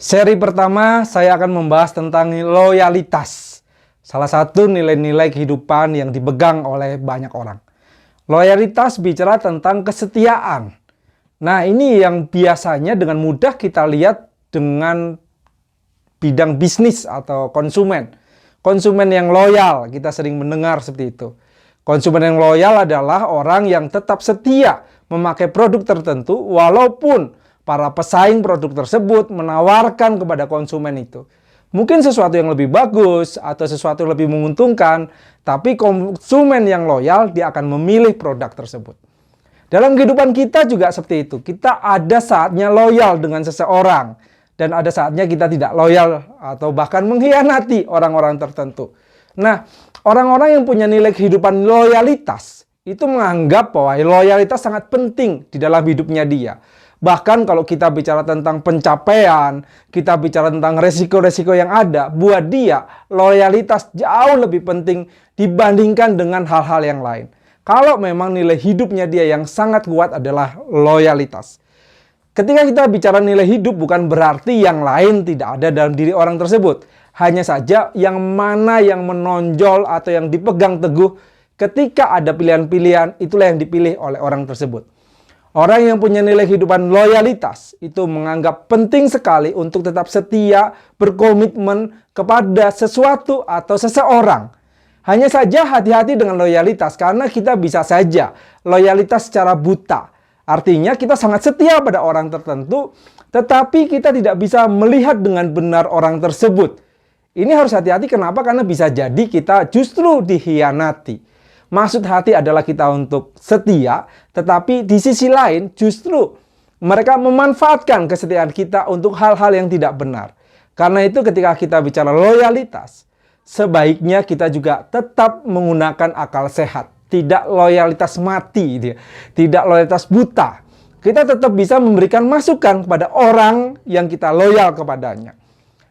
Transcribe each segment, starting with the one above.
Seri pertama saya akan membahas tentang loyalitas. Salah satu nilai-nilai kehidupan yang dipegang oleh banyak orang. Loyalitas bicara tentang kesetiaan. Nah, ini yang biasanya dengan mudah kita lihat dengan bidang bisnis atau konsumen. Konsumen yang loyal, kita sering mendengar seperti itu. Konsumen yang loyal adalah orang yang tetap setia memakai produk tertentu walaupun para pesaing produk tersebut menawarkan kepada konsumen itu mungkin sesuatu yang lebih bagus atau sesuatu yang lebih menguntungkan, tapi konsumen yang loyal dia akan memilih produk tersebut. Dalam kehidupan kita juga seperti itu. Kita ada saatnya loyal dengan seseorang dan ada saatnya kita tidak loyal atau bahkan mengkhianati orang-orang tertentu. Nah, orang-orang yang punya nilai kehidupan loyalitas itu menganggap bahwa loyalitas sangat penting di dalam hidupnya dia. Bahkan kalau kita bicara tentang pencapaian, kita bicara tentang resiko-resiko yang ada, buat dia loyalitas jauh lebih penting dibandingkan dengan hal-hal yang lain. Kalau memang nilai hidupnya dia yang sangat kuat adalah loyalitas. Ketika kita bicara nilai hidup bukan berarti yang lain tidak ada dalam diri orang tersebut. Hanya saja yang mana yang menonjol atau yang dipegang teguh ketika ada pilihan-pilihan, itulah yang dipilih oleh orang tersebut. Orang yang punya nilai kehidupan loyalitas itu menganggap penting sekali untuk tetap setia, berkomitmen kepada sesuatu atau seseorang. Hanya saja hati-hati dengan loyalitas karena kita bisa saja loyalitas secara buta. Artinya kita sangat setia pada orang tertentu, tetapi kita tidak bisa melihat dengan benar orang tersebut. Ini harus hati-hati kenapa? Karena bisa jadi kita justru dikhianati. Maksud hati adalah kita untuk setia, tetapi di sisi lain justru mereka memanfaatkan kesetiaan kita untuk hal-hal yang tidak benar. Karena itu ketika kita bicara loyalitas, sebaiknya kita juga tetap menggunakan akal sehat. Tidak loyalitas mati, tidak loyalitas buta. Kita tetap bisa memberikan masukan kepada orang yang kita loyal kepadanya.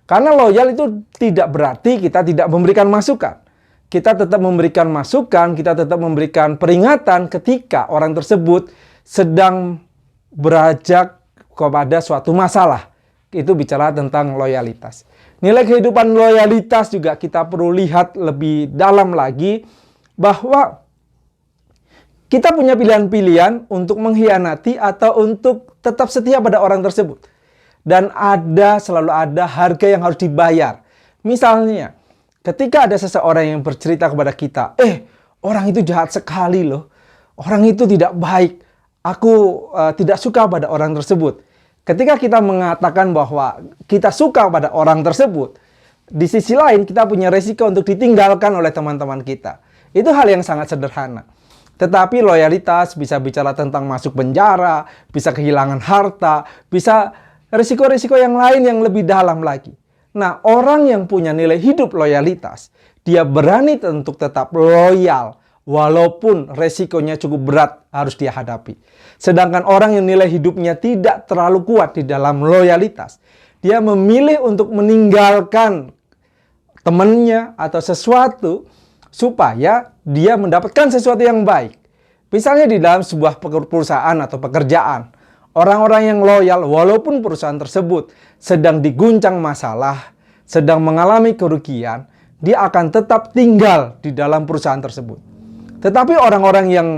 Karena loyal itu tidak berarti kita tidak memberikan masukan. Kita tetap memberikan masukan, kita tetap memberikan peringatan ketika orang tersebut sedang beranjak kepada suatu masalah. Itu bicara tentang loyalitas. Nilai kehidupan loyalitas juga kita perlu lihat lebih dalam lagi bahwa kita punya pilihan-pilihan untuk mengkhianati atau untuk tetap setia pada orang tersebut. Dan selalu ada harga yang harus dibayar. Misalnya, ketika ada seseorang yang bercerita kepada kita, orang itu jahat sekali loh. Orang itu tidak baik. Aku tidak suka pada orang tersebut. Ketika kita mengatakan bahwa kita suka pada orang tersebut, di sisi lain kita punya resiko untuk ditinggalkan oleh teman-teman kita. Itu hal yang sangat sederhana. Tetapi loyalitas bisa bicara tentang masuk penjara, bisa kehilangan harta, bisa risiko-risiko yang lain yang lebih dalam lagi. Nah, orang yang punya nilai hidup loyalitas, dia berani untuk tetap loyal walaupun resikonya cukup berat harus dia hadapi. Sedangkan orang yang nilai hidupnya tidak terlalu kuat di dalam loyalitas, dia memilih untuk meninggalkan temannya atau sesuatu supaya dia mendapatkan sesuatu yang baik. Misalnya di dalam sebuah perusahaan atau pekerjaan, orang-orang yang loyal walaupun perusahaan tersebut sedang diguncang masalah, sedang mengalami kerugian, dia akan tetap tinggal di dalam perusahaan tersebut. Tetapi orang-orang yang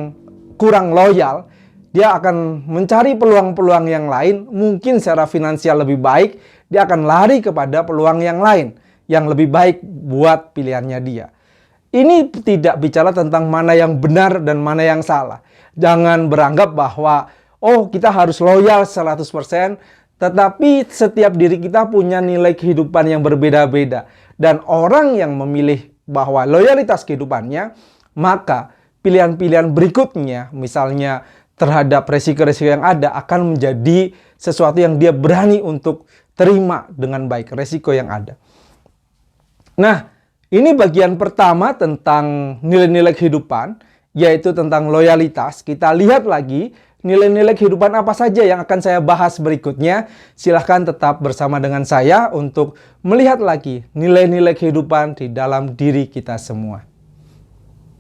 kurang loyal, dia akan mencari peluang-peluang yang lain, mungkin secara finansial lebih baik, dia akan lari kepada peluang yang lain, yang lebih baik buat pilihannya dia. Ini tidak bicara tentang mana yang benar dan mana yang salah. Jangan beranggap bahwa kita harus loyal 100%, tetapi setiap diri kita punya nilai kehidupan yang berbeda-beda. Dan orang yang memilih bahwa loyalitas kehidupannya, maka pilihan-pilihan berikutnya, misalnya terhadap resiko-resiko yang ada, akan menjadi sesuatu yang dia berani untuk terima dengan baik, resiko yang ada. Nah, ini bagian pertama tentang nilai-nilai kehidupan, yaitu tentang loyalitas. Kita lihat lagi nilai-nilai kehidupan apa saja yang akan saya bahas berikutnya. Silahkan tetap bersama dengan saya untuk melihat lagi nilai-nilai kehidupan di dalam diri kita semua.